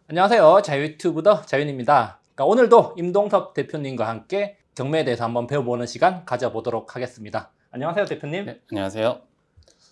안녕하세요. 자유유튜브더 자윤입니다. 오늘도 임동섭 대표님과 함께 경매에 대해서 한번 배워보는 시간 가져보도록 하겠습니다. 안녕하세요, 대표님. 네, 안녕하세요.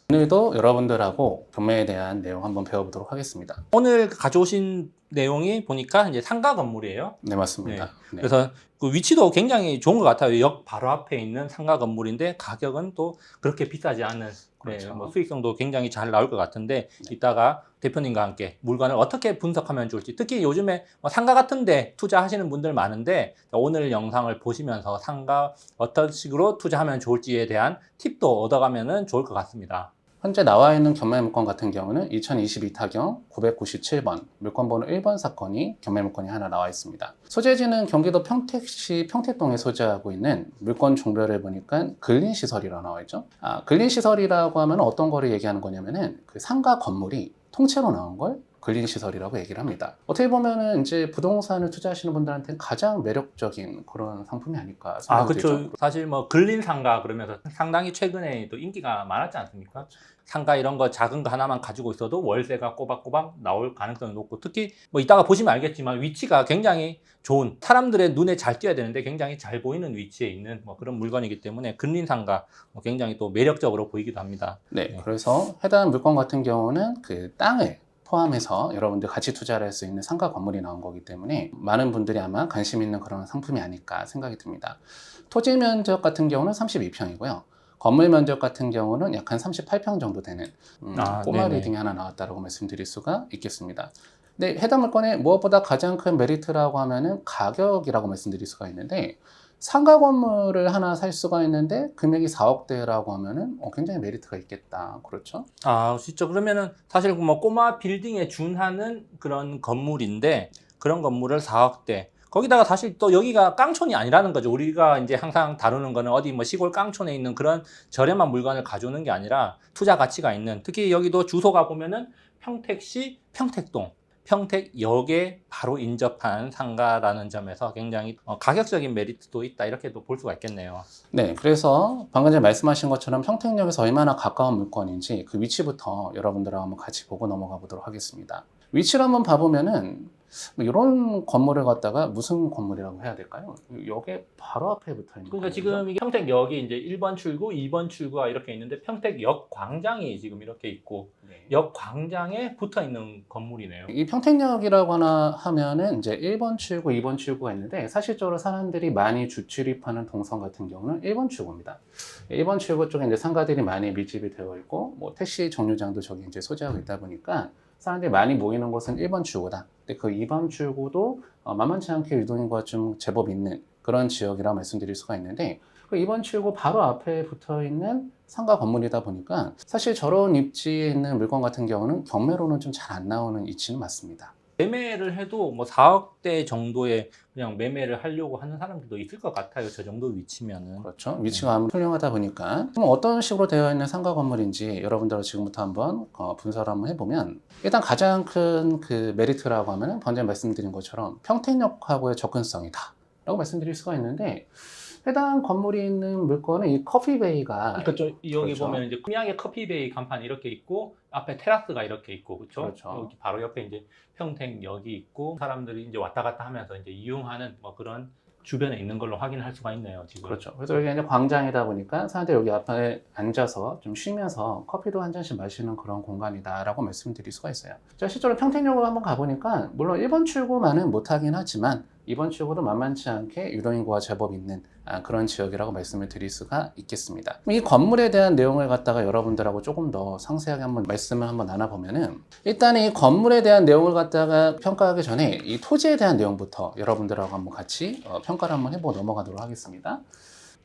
오늘도 여러분들하고 경매에 대한 내용 한번 배워보도록 하겠습니다. 오늘 가져오신 내용이 보니까 이제 상가 건물이에요. 네, 맞습니다. 네. 그래서 그 위치도 굉장히 좋은 것 같아요. 역 바로 앞에 있는 상가 건물인데 가격은 또 그렇게 비싸지 않은 그렇죠. 뭐 수익성도 굉장히 잘 나올 것 같은데 이따가 대표님과 함께 물건을 어떻게 분석하면 좋을지, 특히 요즘에 뭐 상가 같은데 투자하시는 분들 많은데 오늘 영상을 보시면서 상가 어떤 식으로 투자하면 좋을지에 대한 팁도 얻어가면 좋을 것 같습니다. 현재 나와 있는 경매 물건 같은 경우는 2022 타경 997번 물건번호 1번 사건이 경매 물건이 하나 나와 있습니다. 소재지는 경기도 평택시 평택동에 소재하고 있는 물건 종별을 보니까 근린시설이라고 나와 있죠. 근린시설이라고 하면 어떤 거를 얘기하는 거냐면은 그 상가 건물이 통째로 나온 걸 근린시설이라고 얘기를 합니다. 어떻게 보면은 이제 부동산을 투자하시는 분들한테는 가장 매력적인 그런 상품이 아닐까 생각이 그렇죠. 들죠. 사실 뭐 근린 상가 그러면서 상당히 최근에 또 인기가 많았지 않습니까? 상가 이런 거 작은 거 하나만 가지고 있어도 월세가 꼬박꼬박 나올 가능성이 높고, 특히 뭐 이따가 보시면 알겠지만 위치가 굉장히 좋은, 사람들의 눈에 잘 띄어야 되는데 굉장히 잘 보이는 위치에 있는 뭐 그런 물건이기 때문에 근린 상가 굉장히 또 매력적으로 보이기도 합니다. 네, 그래서 해당 물건 같은 경우는 그 땅을 포함해서 여러분들 같이 투자를 할 수 있는 상가 건물이 나온 거기 때문에 많은 분들이 아마 관심 있는 그런 상품이 아닐까 생각이 듭니다. 토지 면적 같은 경우는 32평이고요. 건물 면적 같은 경우는 약 한 38평 정도 되는 꼬마 네네. 리딩이 하나 나왔다고 말씀드릴 수가 있겠습니다. 근데 해당 물건의 무엇보다 가장 큰 메리트라고 하면은 가격이라고 말씀드릴 수가 있는데, 상가 건물을 하나 살 수가 있는데 금액이 4억대라고 하면은 굉장히 메리트가 있겠다. 그렇죠? 진짜 그러면은 사실 뭐 꼬마 빌딩에 준하는 그런 건물인데 그런 건물을 4억대, 거기다가 사실 또 여기가 깡촌이 아니라는 거죠. 우리가 이제 항상 다루는 거는 어디 뭐 시골 깡촌에 있는 그런 저렴한 물건을 가져오는 게 아니라 투자 가치가 있는, 특히 여기도 주소가 보면은 평택시 평택동, 평택역에 바로 인접한 상가라는 점에서 굉장히 가격적인 메리트도 있다, 이렇게도 볼 수가 있겠네요. 네, 그래서 방금 전에 말씀하신 것처럼 평택역에서 얼마나 가까운 물건인지 그 위치부터 여러분들하고 한번 같이 보고 넘어가 보도록 하겠습니다. 위치를 한번 봐보면은 뭐 이런 건물을 갖다가 무슨 건물이라고 해야 될까요? 역에 바로 앞에 붙어 있는 그러니까 건물이죠? 지금 이게 평택역이 이제 1번 출구, 2번 출구가 이렇게 있는데 평택역 광장이 지금 이렇게 있고 네. 역 광장에 붙어 있는 건물이네요. 이 평택역이라고 하면은 이제 1번 출구, 2번 출구가 있는데, 사실적으로 사람들이 많이 주출입하는 동선 같은 경우는 1번 출구입니다. 1번 출구 쪽에 이제 상가들이 많이 밀집이 되어 있고, 뭐 택시 정류장도 저기 이제 소재하고 있다 보니까 사람들이 많이 모이는 곳은 1번 출구다. 근데 그 2번 출구도 만만치 않게 유동인구가 좀 제법 있는 그런 지역이라고 말씀드릴 수가 있는데, 그 2번 출구 바로 앞에 붙어 있는 상가 건물이다 보니까 사실 저런 입지에 있는 물건 같은 경우는 경매로는 좀 잘 안 나오는 위치는 맞습니다. 매매를 해도 뭐 4억대 정도에 그냥 매매를 하려고 하는 사람들도 있을 것 같아요. 저 정도 위치면은. 그렇죠. 위치가 훌륭하다 보니까 그럼 어떤 식으로 되어 있는 상가 건물인지 여러분들 지금부터 한번 분석을 한번 해보면, 일단 가장 큰 그 메리트라고 하면은 먼저 말씀드린 것처럼 평택역하고의 접근성이다 라고 말씀드릴 수가 있는데, 해당 건물이 있는 물건은 이 커피베이가 그렇죠. 여기 그렇죠. 보면 이제 꾸미하게 커피베이 간판 이렇게 있고 앞에 테라스가 이렇게 있고, 그렇죠? 그렇죠. 여기 바로 옆에 이제 평택역이 있고 사람들이 이제 왔다 갔다 하면서 이제 이용하는 뭐 그런 주변에 있는 걸로 확인할 수가 있네요, 지금. 그렇죠. 그래서 여기 이제 광장이다 보니까 사람들이 여기 앞에 앉아서 좀 쉬면서 커피도 한 잔씩 마시는 그런 공간이다라고 말씀드릴 수가 있어요. 제가 실제로 평택역으로 한번 가보니까 물론 1번 출구만은 못하긴 하지만 2번 출구도 만만치 않게 유동인구가 제법 있는 그런 지역이라고 말씀을 드릴 수가 있겠습니다. 이 건물에 대한 내용을 갖다가 여러분들하고 조금 더 상세하게 한번 말씀을 한번 나눠보면은, 일단 이 건물에 대한 내용을 갖다가 평가하기 전에 이 토지에 대한 내용부터 여러분들하고 한번 같이 평가를 한번 해보고 넘어가도록 하겠습니다.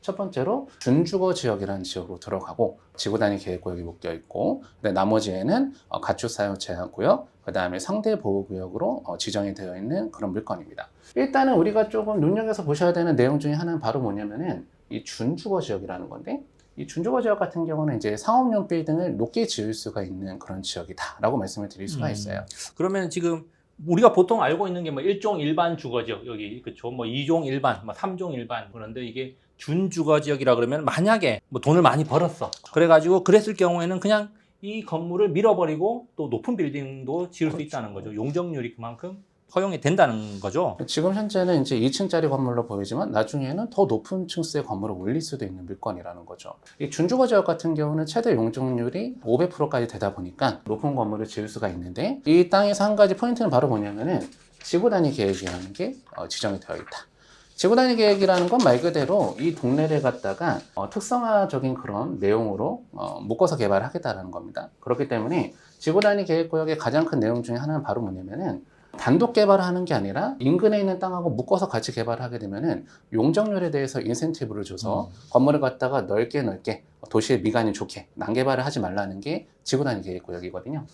첫 번째로 준주거 지역이라는 지역으로 들어가고 지구 단위 계획구역이 묶여 있고, 나머지에는 가축 사용 제한구역, 그 다음에 상대 보호구역으로 지정이 되어 있는 그런 물건입니다. 일단은 우리가 조금 눈여겨서 보셔야 되는 내용 중에 하나는 바로 뭐냐면은 이 준주거 지역이라는 건데, 이 준주거 지역 같은 경우는 이제 상업용 빌딩을 높게 지을 수가 있는 그런 지역이다라고 말씀을 드릴 수가 있어요. 그러면 지금 우리가 보통 알고 있는 게 뭐 1종 일반 주거지역 여기, 그렇죠? 뭐 2종 일반, 뭐 3종 일반, 그런데 이게 준주거지역이라 그러면 만약에 뭐 돈을 많이 벌었어, 그래가지고 그랬을 경우에는 그냥 이 건물을 밀어버리고 또 높은 빌딩도 지을 수 있다는 거죠. 용적률이 그만큼 허용이 된다는 거죠. 지금 현재는 이제 2층짜리 건물로 보이지만 나중에는 더 높은 층수의 건물을 올릴 수도 있는 물건이라는 거죠. 이 준주거 지역 같은 경우는 최대 용적률이 500%까지 되다 보니까 높은 건물을 지을 수가 있는데, 이 땅에서 한 가지 포인트는 바로 뭐냐면은 지구 단위 계획이라는 게 지정이 되어 있다. 지구 단위 계획이라는 건 말 그대로 이 동네를 갖다가 특성화적인 그런 내용으로 묶어서 개발을 하겠다는 겁니다. 그렇기 때문에 지구 단위 계획 구역의 가장 큰 내용 중에 하나는 바로 뭐냐면은 단독 개발을 하는 게 아니라 인근에 있는 땅하고 묶어서 같이 개발을 하게 되면은 용적률에 대해서 인센티브를 줘서 건물을 갖다가 넓게 도시의 미관이 좋게 난개발을 하지 말라는 게 지구 단위 계획 구역이거든요.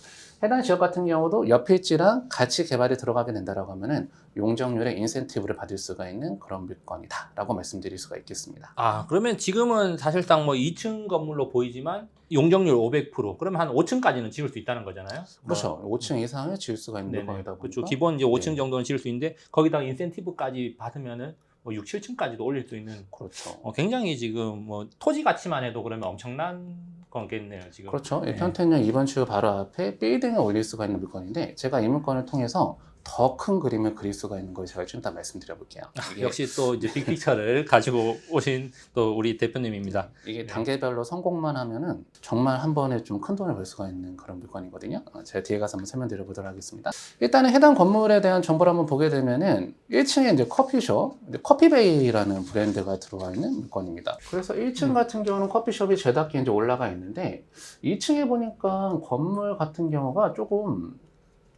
해당 지역 같은 경우도 옆일지랑 같이 개발이 들어가게 된다라고 하면은 용적률의 인센티브를 받을 수가 있는 그런 물건이다라고 말씀드릴 수가 있겠습니다. 아, 그러면 지금은 사실상 뭐 2층 건물로 보이지만 용적률 500%, 그러면 한 5층까지는 지을 수 있다는 거잖아요. 그렇죠. 5층 이상을 지을 수가 있는 물건이다 보니까. 그렇죠. 기본 이제 5층 네. 정도는 지을 수 있는데 거기다가 인센티브까지 받으면은 뭐 6, 7층까지도 올릴 수 있는, 그렇죠. 굉장히 지금 뭐 토지 가치만 해도 그러면 엄청난 거겠네요, 지금. 그렇죠. 네. 평택역 2번 출구 바로 앞에 빌딩을 올릴 수가 있는 물건인데, 제가 이 물건을 통해서 더 큰 그림을 그릴 수가 있는 걸 제가 좀 이따 말씀드려 볼게요. 역시 또 이제 빅픽처를 가지고 오신 또 우리 대표님입니다. 이게 네. 단계별로 성공만 하면은 정말 한 번에 좀 큰 돈을 벌 수가 있는 그런 물건이거든요. 제가 뒤에 가서 한번 설명드려 보도록 하겠습니다. 일단은 해당 건물에 대한 정보를 한번 보게 되면은 1층에 이제 커피숍, 커피베이라는 브랜드가 들어와 있는 물건입니다. 그래서 1층 같은 경우는 커피숍이 제답게 이제 올라가 있는데, 2층에 보니까 건물 같은 경우가 조금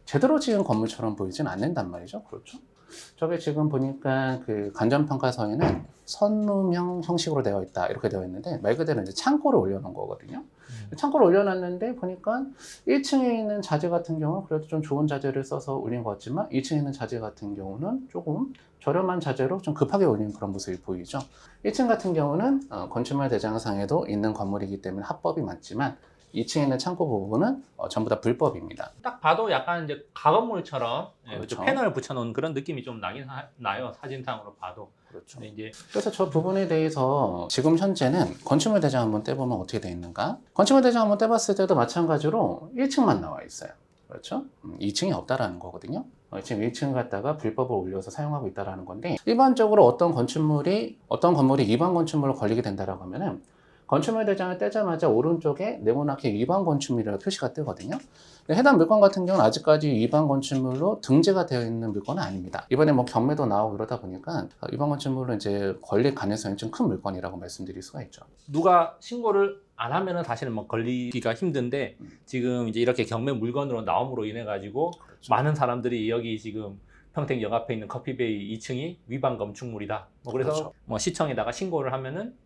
제대로 지은 건물처럼 보이진 않는단 말이죠. 그렇죠? 저게 지금 보니까 그 간접평가서에는 선룸형 형식으로 되어 있다 이렇게 되어 있는데, 말 그대로 이제 창고를 올려놓은 거거든요. 창고를 올려놨는데 보니까 1층에 있는 자재 같은 경우는 그래도 좀 좋은 자재를 써서 올린 것 같지만, 2층에 있는 자재 같은 경우는 조금 저렴한 자재로 좀 급하게 올린 그런 모습이 보이죠. 1층 같은 경우는 건축물 대장상에도 있는 건물이기 때문에 합법이 맞지만, 2층에 있는 창고 부분은 전부 다 불법입니다. 딱 봐도 약간 이제 가건물처럼 그렇죠. 패널을 붙여놓은 그런 느낌이 좀 나긴 나요, 사진상으로 봐도. 그렇죠. 근데 이제 그래서 저 부분에 대해서 지금 현재는 건축물 대장 한번 떼보면 어떻게 되어 있는가? 건축물 대장 한번 떼봤을 때도 마찬가지로 1층만 나와 있어요. 그렇죠? 2층이 없다라는 거거든요. 지금 1층 갖다가 불법을 올려서 사용하고 있다라는 건데, 일반적으로 어떤 건물이 위반 건축물로 걸리게 된다라고 하면은 건축물 대장을 떼자마자 오른쪽에 네모나게 위반 건축물이라고 표시가 뜨거든요. 해당 물건 같은 경우는 아직까지 위반 건축물로 등재가 되어 있는 물건은 아닙니다. 이번에 뭐 경매도 나오고 그러다 보니까 위반 건축물로 이제 걸릴 가능성이 좀 큰 물건이라고 말씀드릴 수가 있죠. 누가 신고를 안 하면은 사실은 뭐 걸리기가 힘든데, 지금 이제 이렇게 경매 물건으로 나옴으로 인해 가지고 그렇죠. 많은 사람들이 여기 지금 평택역 앞에 있는 커피베이 2층이 위반 건축물이다. 뭐 그래서 그렇죠. 뭐 시청에다가 신고를 하면은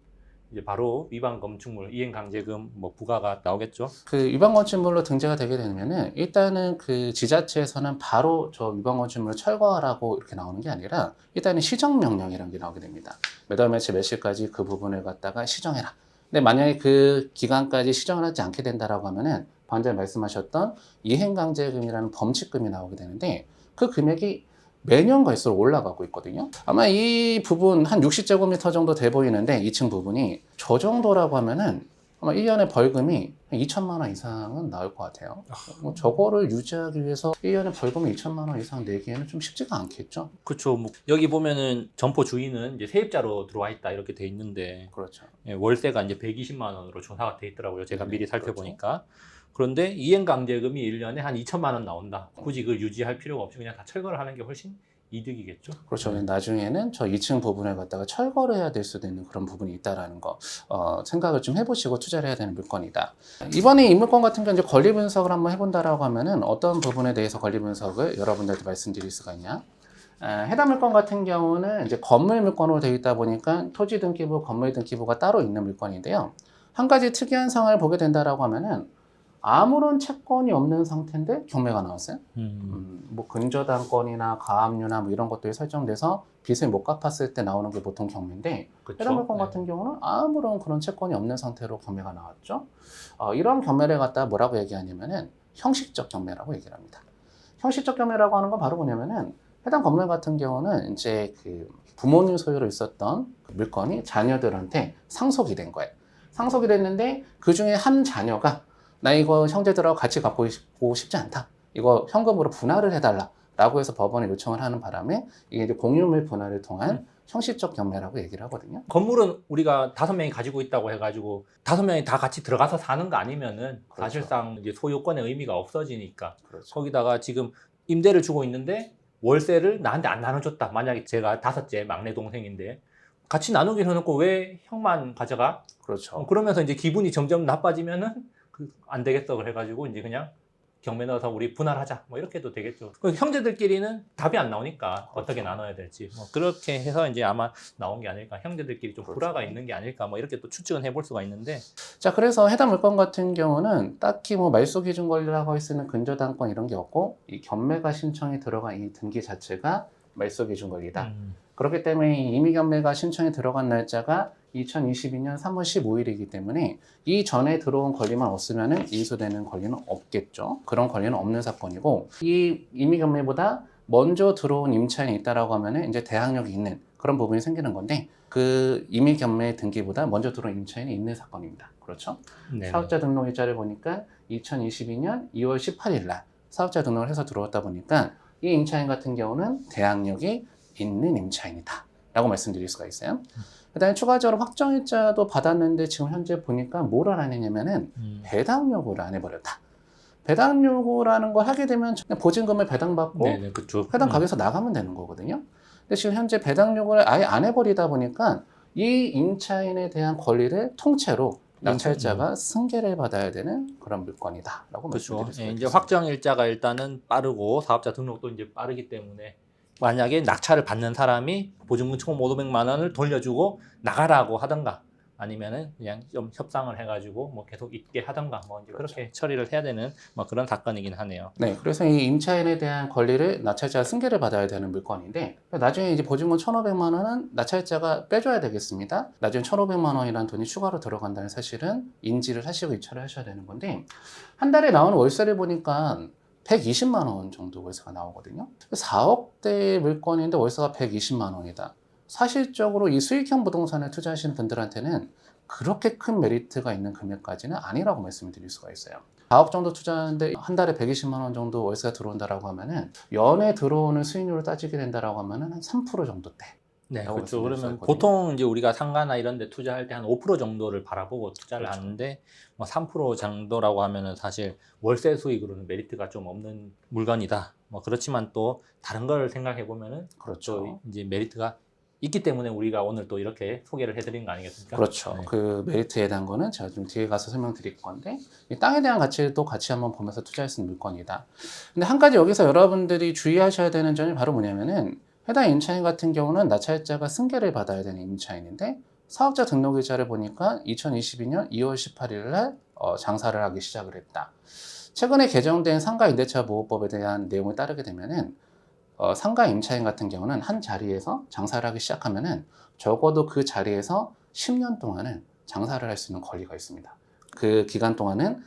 이제 바로 위반 건축물 이행강제금 뭐 부과가 나오겠죠. 그 위반 건축물로 등재가 되게 되면은 일단은 그 지자체에서는 바로 저 위반 건축물을 철거하라고 이렇게 나오는 게 아니라, 일단은 시정명령이라는 게 나오게 됩니다. 몇 월 며칠 몇 시까지 그 부분을 갖다가 시정해라. 근데 만약에 그 기간까지 시정을 하지 않게 된다라고 하면은 방금 전에 말씀하셨던 이행강제금이라는 범칙금이 나오게 되는데, 그 금액이 매년 갈수록 올라가고 있거든요. 아마 이 부분 한 60제곱미터 정도 돼 보이는데, 2층 부분이 저 정도라고 하면은 아마 1년에 벌금이 2천만 원 이상은 나올 것 같아요. 뭐 저거를 유지하기 위해서 1년에 벌금이 2천만 원 이상 내기에는 좀 쉽지가 않겠죠. 그렇죠. 뭐 여기 보면은 점포 주인은 이제 세입자로 들어와 있다 이렇게 돼 있는데, 그렇죠. 월세가 이제 120만 원으로 조사가 돼 있더라고요. 제가 네, 미리 살펴보니까. 그런데 이행강제금이 1년에 한 2천만 원 나온다. 굳이 그걸 유지할 필요가 없이 그냥 다 철거를 하는 게 훨씬 이득이겠죠. 그렇죠. 나중에는 저 2층 부분을 갖다가 철거를 해야 될 수도 있는 그런 부분이 있다라는 거 생각을 좀 해보시고 투자를 해야 되는 물건이다. 이번에 이 물건 같은 경우 이제 권리 분석을 한번 해본다라고 하면은 어떤 부분에 대해서 권리 분석을 여러분들한테 말씀드릴 수가 있냐? 해당 물건 같은 경우는 이제 건물 물건으로 되어 있다 보니까 토지 등기부, 건물 등기부가 따로 있는 물건인데요. 한 가지 특이한 상황을 보게 된다라고 하면은 아무런 채권이 없는 상태인데 경매가 나왔어요. 뭐 근저당권이나 가압류나 뭐 이런 것들이 설정돼서 빚을 못 갚았을 때 나오는 게 보통 경매인데, 해당 물건 같은 경우는 아무런 그런 채권이 없는 상태로 경매가 나왔죠. 이런 경매를 갖다 뭐라고 얘기하냐면은 형식적 경매라고 얘기를 합니다. 형식적 경매라고 하는 건 바로 뭐냐면은, 해당 건물 같은 경우는 이제 그 부모님 소유로 있었던 물건이 자녀들한테 상속이 된 거예요. 상속이 됐는데 그 중에 한 자녀가 나 이거 형제들하고 같이 갖고 싶지 않다. 이거 현금으로 분할을 해달라. 라고 해서 법원에 요청을 하는 바람에 이게 이제 공유물 분할을 통한 형식적 경매라고 얘기를 하거든요. 건물은 우리가 5명이 가지고 있다고 해가지고 5명이 다 같이 들어가서 사는 거 아니면은 그렇죠. 사실상 이제 소유권의 의미가 없어지니까 그렇죠. 거기다가 지금 임대를 주고 있는데 월세를 나한테 안 나눠줬다. 만약에 제가 5째 막내 동생인데 같이 나누기로 해놓고 왜 형만 가져가? 그렇죠. 그러면서 이제 기분이 점점 나빠지면은 안 되겠어 그래가지고 이제 그냥 경매 넣어서 우리 분할하자 뭐 이렇게 해도 되겠죠. 형제들끼리는 답이 안 나오니까 어떻게 나눠야 될지 뭐 그렇게 해서 이제 아마 나온 게 아닐까. 형제들끼리 좀 불화가 있는 게 아닐까 뭐 이렇게 또 추측은 해볼 수가 있는데. 자, 그래서 해당 물건 같은 경우는 딱히 뭐 말소 기준 권리라고 할 수 있는 근저당권 이런 게 없고 이 경매가 신청이 들어간 이 등기 자체가 말소 기준 권리다. 그렇기 때문에 이 임의 경매가 신청이 들어간 날짜가 2022년 3월 15일이기 때문에 이 전에 들어온 권리만 없으면 이의소되는 권리는 없겠죠. 그런 권리는 없는 사건이고 이 임의 경매보다 먼저 들어온 임차인이 있다라고 하면 이제 대항력이 있는 그런 부분이 생기는 건데 그 임의 경매 등기보다 먼저 들어온 임차인이 있는 사건입니다. 그렇죠? 네네. 사업자 등록일자를 보니까 2022년 2월 18일 날 사업자 등록을 해서 들어왔다 보니까 이 임차인 같은 경우는 대항력이 있는 임차인이다 라고 말씀드릴 수가 있어요. 그 다음에 추가적으로 확정일자도 받았는데 지금 현재 보니까 뭘 안 했냐면은 배당 요구를 안 해버렸다. 배당 요구라는 걸 하게 되면 그냥 보증금을 배당받고 네네, 그쵸. 해당 가게에서 나가면 되는 거거든요. 근데 지금 현재 배당 요구를 아예 안 해버리다 보니까 이 임차인에 대한 권리를 통째로 낙찰자가 승계를 받아야 되는 그런 물건이다 라고 그렇죠. 말씀드릴 수가 이제 있습니다. 확정 일자가 일단은 빠르고 사업자 등록도 이제 빠르기 때문에 만약에 낙찰을 받는 사람이 보증금 총 500만 원을 돌려주고 나가라고 하던가 아니면은 그냥 좀 협상을 해가지고 뭐 계속 있게 하던가 뭐 이제 그렇죠. 그렇게 처리를 해야 되는 뭐 그런 사건이긴 하네요. 네, 그래서 이 임차인에 대한 권리를 낙찰자가 승계를 받아야 되는 물건인데 나중에 이제 보증금 1,500만 원은 낙찰자가 빼줘야 되겠습니다. 나중에 1,500만 원이라는 돈이 추가로 들어간다는 사실은 인지를 하시고 입찰을 하셔야 되는 건데 한 달에 나오는 월세를 보니까 120만 원 정도 월세가 나오거든요. 4억대 물건인데 월세가 120만 원이다. 사실적으로 이 수익형 부동산에 투자하시는 분들한테는 그렇게 큰 메리트가 있는 금액까지는 아니라고 말씀드릴 수가 있어요. 4억 정도 투자하는데 한 달에 120만 원 정도 월세가 들어온다라고 하면은 연에 들어오는 수익률을 따지게 된다라고 하면은 한 3% 정도대. 네, 라고 그렇죠. 말씀드릴 수가 그러면 있거든요. 보통 이제 우리가 상가나 이런 데 투자할 때 한 5% 정도를 바라보고 투자를 그렇죠. 하는데 뭐 3% 정도라고 하면은 사실 월세 수익으로는 메리트가 좀 없는 물건이다. 뭐 그렇지만 또 다른 걸 생각해 보면은 그렇죠. 또 이제 메리트가 있기 때문에 우리가 오늘 또 이렇게 소개를 해드린 거 아니겠습니까? 그렇죠. 네. 그 메리트에 대한 거는 제가 좀 뒤에 가서 설명드릴 건데 이 땅에 대한 가치도 같이 한번 보면서 투자할 수 있는 물건이다. 근데 한 가지 여기서 여러분들이 주의하셔야 되는 점이 바로 뭐냐면은 해당 임차인 같은 경우는 낙찰자가 승계를 받아야 되는 임차인인데 사업자 등록일자를 보니까 2022년 2월 18일 날 장사를 하기 시작을 했다. 최근에 개정된 상가임대차 보호법에 대한 내용을 따르게 되면은 상가 임차인 같은 경우는 한 자리에서 장사를 하기 시작하면은 적어도 그 자리에서 10년 동안은 장사를 할 수 있는 권리가 있습니다. 그 기간 동안은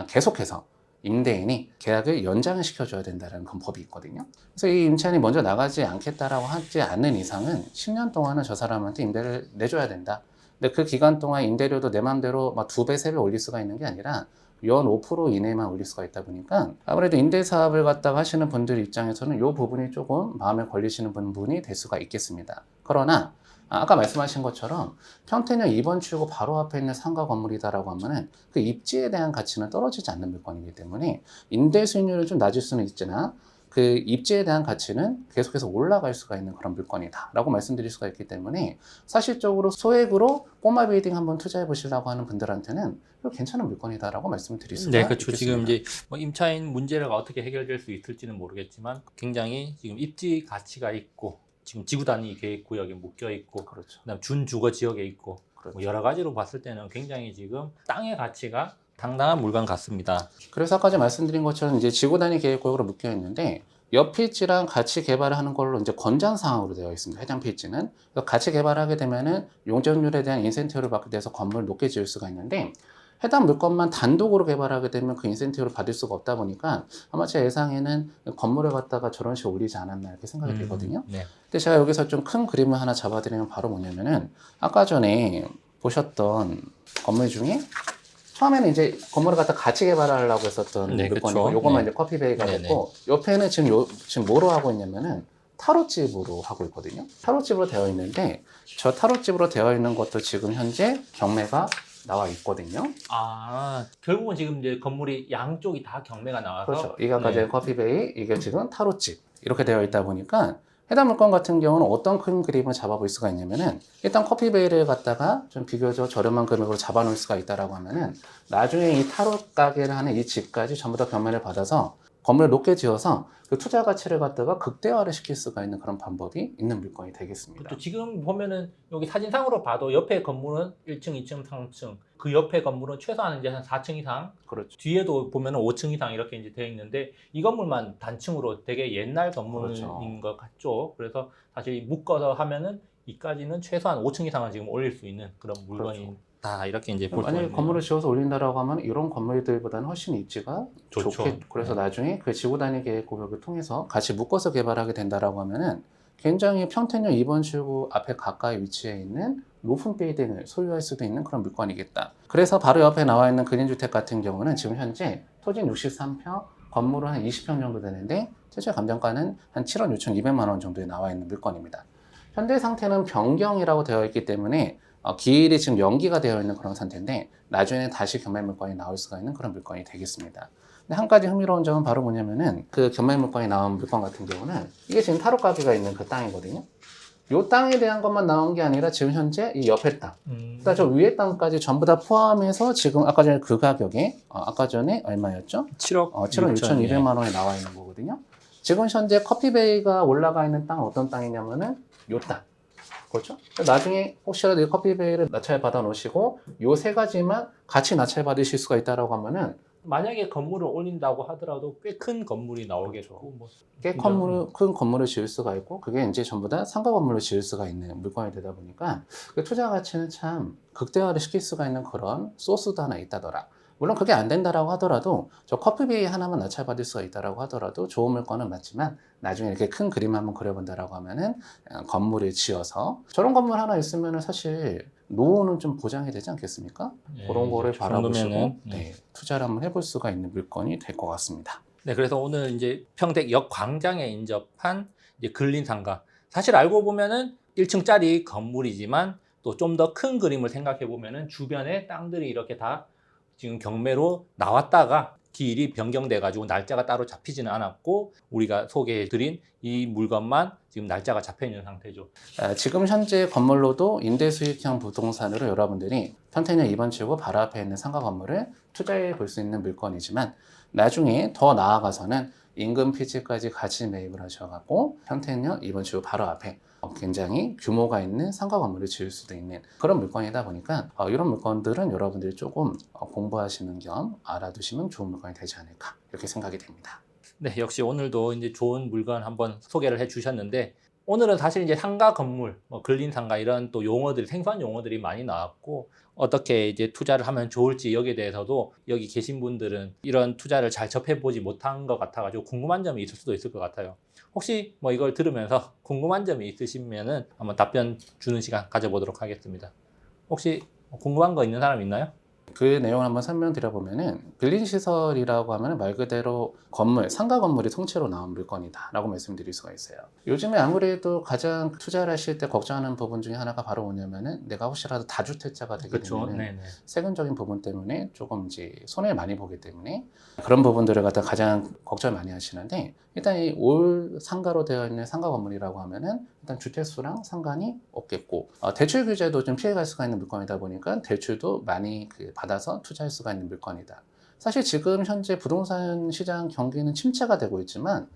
계속해서 임대인이 계약을 연장을 시켜줘야 된다는 그런 법이 있거든요. 그래서 이 임차인이 먼저 나가지 않겠다라고 하지 않는 이상은 10년 동안은 저 사람한테 임대를 내줘야 된다. 근데 그 기간 동안 임대료도 내 맘대로 막 2배, 3배 올릴 수가 있는 게 아니라 연 5% 이내만 올릴 수가 있다 보니까 아무래도 임대 사업을 갖다가 하시는 분들 입장에서는 이 부분이 조금 마음에 걸리시는 부분이 될 수가 있겠습니다. 그러나 아까 말씀하신 것처럼 평택역 2번 출구 바로 앞에 있는 상가 건물이다라고 하면은 그 입지에 대한 가치는 떨어지지 않는 물건이기 때문에 임대 수익률은 좀 낮을 수는 있지만 그 입지에 대한 가치는 계속해서 올라갈 수가 있는 그런 물건이다 라고 말씀드릴 수가 있기 때문에 사실적으로 소액으로 꼬마 빌딩 한번 투자해 보시려고 하는 분들한테는 괜찮은 물건이다 라고 말씀드릴 수가 네, 그렇죠. 있겠습니다. 지금 이제 뭐 임차인 문제가 어떻게 해결될 수 있을지는 모르겠지만 굉장히 지금 입지 가치가 있고 지금 지구 단위 계획 구역에 묶여 있고 그렇죠. 그다음 준주거 지역에 있고 그렇죠. 뭐 여러 가지로 봤을 때는 굉장히 지금 땅의 가치가 당당한 물건 같습니다. 그래서 아까 말씀드린 것처럼 이제 지구 단위 계획 구역으로 묶여 있는데 옆 필지랑 같이 개발을 하는 걸로 이제 권장 사항으로 되어 있습니다. 해당 필지는 그래서 같이 개발하게 되면은 용적률에 대한 인센티브를 받게 돼서 건물을 높게 지을 수가 있는데 해당 물건만 단독으로 개발하게 되면 그 인센티브를 받을 수가 없다 보니까 아마 제 예상에는 건물을 갖다가 저런 식으로 올리지 않았나 이렇게 생각이 들거든요. 네. 근데 제가 여기서 좀 큰 그림을 하나 잡아드리면 바로 뭐냐면은 아까 전에 보셨던 건물 중에 처음에는 이제 건물을 갖다 같이 개발하려고 했었던 네, 물건이고 그쵸. 요것만 네. 이제 커피베이가 네네. 됐고 옆에는 지금 뭐로 하고 있냐면은 타로집으로 하고 있거든요. 타로집으로 되어 있는데 저 타로집으로 되어 있는 것도 지금 현재 경매가 나와 있거든요. 아, 결국은 지금 이제 건물이 양쪽이 다 경매가 나와서 그렇죠. 이게 아까 네. 제 커피베이, 이게 지금 타로집 이렇게 되어 있다 보니까 해당 물건 같은 경우는 어떤 큰 그림을 잡아볼 수가 있냐면은 일단 커피베이를 갖다가 좀 비교적 저렴한 금액으로 잡아놓을 수가 있다라고 하면은 나중에 이 타로 가게를 하는 이 집까지 전부 다 경매를 받아서 건물을 높게 지어서 그 투자 가치를 갖다가 극대화를 시킬 수가 있는 그런 방법이 있는 물건이 되겠습니다. 그렇죠. 지금 보면은 여기 사진상으로 봐도 옆에 건물은 1층, 2층, 3층, 그 옆에 건물은 최소한 이제 한 4층 이상, 그렇죠. 뒤에도 보면은 5층 이상 이렇게 이제 되어 있는데 이 건물만 단층으로 되게 옛날 건물인 그렇죠. 것 같죠. 그래서 사실 묶어서 하면은 이까지는 최소한 5층 이상은 지금 올릴 수 있는 그런 물건이 그렇죠. 다 이렇게 이제 볼 수가 만약에 있네요. 건물을 지어서 올린다라고 하면 이런 건물들보다는 훨씬 입지가 좋죠. 좋겠. 그래서 네. 나중에 그 지구 단위 계획 구역을 통해서 같이 묶어서 개발하게 된다라고 하면은 굉장히 평택역 2번 출구 앞에 가까이 위치해 있는 높은 빌딩을 소유할 수도 있는 그런 물건이겠다. 그래서 바로 옆에 나와 있는 그린주택 같은 경우는 지금 현재 토지 63평, 건물은 한 20평 정도 되는데 최저 감정가는 한 7억 6,200만 원 정도에 나와 있는 물건입니다. 현재 상태는 변경이라고 되어 있기 때문에 기일이 지금 연기가 되어 있는 그런 상태인데 나중에는 다시 경매 물건이 나올 수가 있는 그런 물건이 되겠습니다. 근데 한 가지 흥미로운 점은 바로 뭐냐면은 그 경매 물건이 나온 물건 같은 경우는 이게 지금 타로 가게가 있는 그 땅이거든요. 이 땅에 대한 것만 나온 게 아니라 지금 현재 이 옆에 땅, 그다음 저 위에 땅까지 전부 다 포함해서 지금 아까 전에 그 가격에 아까 전에 얼마였죠? 7억 7억 6,200만 원에 나와 있는 거거든요. 지금 현재 커피베이가 올라가 있는 땅은 어떤 땅이냐면은 요 땅. 그렇죠? 나중에 혹시라도 이 커피베이를 낙찰 받아 놓으시고 요 세 가지만 같이 낙찰 받으실 수가 있다라고 하면은 만약에 건물을 올린다고 하더라도 꽤 큰 건물이 나오겠고 뭐 꽤 큰 건물을 지을 수가 있고 그게 이제 전부 다 상가 건물을 지을 수가 있는 물건이 되다 보니까 그 투자 가치는 참 극대화를 시킬 수가 있는 그런 소스도 하나 있다더라. 물론 그게 안 된다라고 하더라도 저 커피베이 하나만 낙찰 받을 수가 있다라고 하더라도 좋은 물건은 맞지만 나중에 이렇게 큰 그림 한번 그려본다라고 하면은 건물을 지어서 저런 건물 하나 있으면은 사실 노후는 좀 보장이 되지 않겠습니까? 예, 그런 거를 이 바라보시고 정도면은, 네, 투자를 한번 해볼 수가 있는 물건이 될 것 같습니다. 네, 그래서 오늘 이제 평택역 광장에 인접한 이제 근린 상가. 사실 알고 보면은 1층짜리 건물이지만 또 좀 더 큰 그림을 생각해 보면은 주변에 땅들이 이렇게 다 지금 경매로 나왔다가 기일이 변경돼 가지고 날짜가 따로 잡히지는 않았고 우리가 소개해 드린 이 물건만 지금 날짜가 잡혀 있는 상태죠. 지금 현재 건물로도 임대수익형 부동산으로 여러분들이 평택역 2번 출구 바로 앞에 있는 상가 건물을 투자해 볼 수 있는 물건이지만 나중에 더 나아가서는 임금 피지까지 같이 매입을 하셔갖고 평택역 2번 출구 바로 앞에 굉장히 규모가 있는 상가 건물을 지을 수도 있는 그런 물건이다 보니까 이런 물건들은 여러분들이 조금 공부하시는 겸 알아두시면 좋은 물건이 되지 않을까 이렇게 생각이 됩니다. 네, 역시 오늘도 이제 좋은 물건 한번 소개를 해 주셨는데 오늘은 사실 이제 상가 건물, 뭐 근린 상가 이런 또 용어들, 생소한 용어들이 많이 나왔고 어떻게 이제 투자를 하면 좋을지 여기에 대해서도 여기 계신 분들은 이런 투자를 잘 접해보지 못한 것 같아가지고 궁금한 점이 있을 수도 있을 것 같아요. 혹시 뭐 이걸 들으면서 궁금한 점이 있으시면은 한번 답변 주는 시간 가져보도록 하겠습니다. 혹시 궁금한 거 있는 사람 있나요? 그 내용을 한번 설명드려보면은 근린 시설이라고 하면 말 그대로 건물, 상가 건물이 통째로 나온 물건이다라고 말씀드릴 수가 있어요. 요즘에 아무래도 가장 투자를 하실 때 걱정하는 부분 중에 하나가 바로 뭐냐면은 내가 혹시라도 다주택자가 되게 그렇죠. 되면은 네네. 세금적인 부분 때문에 조금 이제 손해를 많이 보기 때문에 그런 부분들을 갖다 가장 걱정을 많이 하시는데 일단 이 올 상가로 되어 있는 상가 건물이라고 하면은 일단 주택수랑 상관이 없겠고 대출 규제도 좀 피해갈 수가 있는 물건이다 보니까 대출도 많이 받아서 투자할 수가 있는 물건이다. 사실 지금 현재 부동산 시장 경기는 침체가 되고 있지만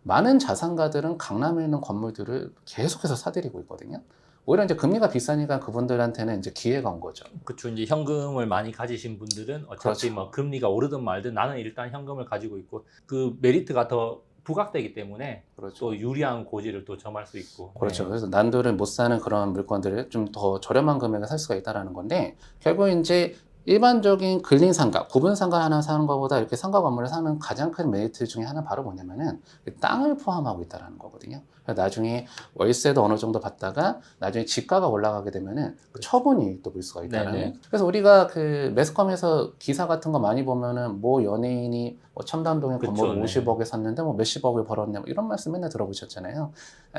많은 자산가들은 강남에 있는 건물들을 계속해서 사들이고 있거든요. 오히려 이제 금리가 비싸니까 그분들한테는 이제 기회가 온 거죠. 그렇죠. 이제 현금을 많이 가지신 분들은 어차피 그렇죠. 뭐 금리가 오르든 말든 나는 일단 현금을 가지고 있고 그 메리트가 더 부각되기 때문에 그렇죠. 또 유리한 고지를 또 점할 수 있고. 그렇죠. 네. 그래서 난도를 못 사는 그런 물건들을 좀 더 저렴한 금액에 살 수가 있다라는 건데 결국 이제 일반적인 근린 상가, 구분 상가 하나 사는 것보다 이렇게 상가 건물을 사는 가장 큰 메리트 중에 하나는 바로 뭐냐면은 땅을 포함하고 있다는 거거든요. 그래서 나중에 월세도 어느 정도 받다가 나중에 지가가 올라가게 되면은 그 처분이 또 볼 수가 있다는. 네네. 그래서 우리가 그 매스컴에서 기사 같은 거 많이 보면은 뭐 연예인이 뭐 첨단동에 그쵸, 건물 네. 50억에 샀는데 뭐 몇십억을 벌었냐 뭐 이런 말씀 맨날 들어보셨잖아요.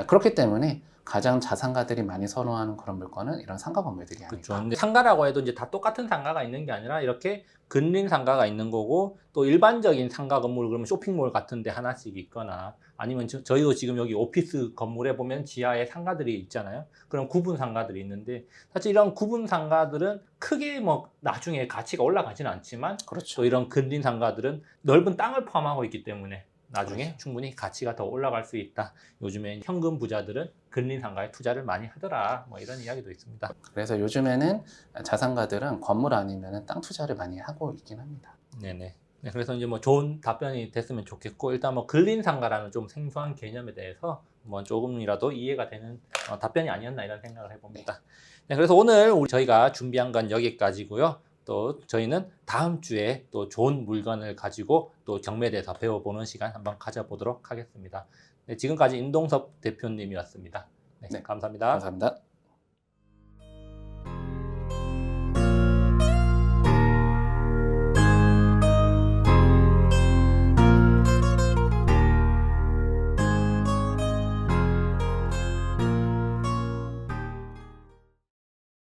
그렇기 때문에 가장 자산가들이 많이 선호하는 그런 물건은 이런 상가 건물들이 그렇죠. 아닐까. 근데 상가라고 해도 이제 다 똑같은 상가가 있는 게 아니라 이렇게 근린 상가가 있는 거고 또 일반적인 상가 건물 그러면 쇼핑몰 같은 데 하나씩 있거나 아니면 저희도 지금 여기 오피스 건물에 보면 지하에 상가들이 있잖아요. 그런 구분 상가들이 있는데 사실 이런 구분 상가들은 크게 뭐 나중에 가치가 올라가지는 않지만 그렇죠. 또 이런 근린 상가들은 넓은 땅을 포함하고 있기 때문에 나중에 그렇죠. 충분히 가치가 더 올라갈 수 있다. 요즘에 현금 부자들은 근린 상가에 투자를 많이 하더라. 뭐 이런 이야기도 있습니다. 그래서 요즘에는 자산가들은 건물 아니면 땅 투자를 많이 하고 있긴 합니다. 네네. 네, 그래서 이제 뭐 좋은 답변이 됐으면 좋겠고 일단 뭐 근린 상가라는 좀 생소한 개념에 대해서 뭐 조금이라도 이해가 되는 답변이 아니었나 이런 생각을 해봅니다. 네, 그래서 오늘 저희가 준비한 건 여기까지고요. 또 저희는 다음 주에 또 좋은 물건을 가지고 또 경매에 대해서 배워보는 시간 한번 가져보도록 하겠습니다. 네, 지금까지 임동섭 대표님이었습니다. 네, 네, 감사합니다. 감사합니다.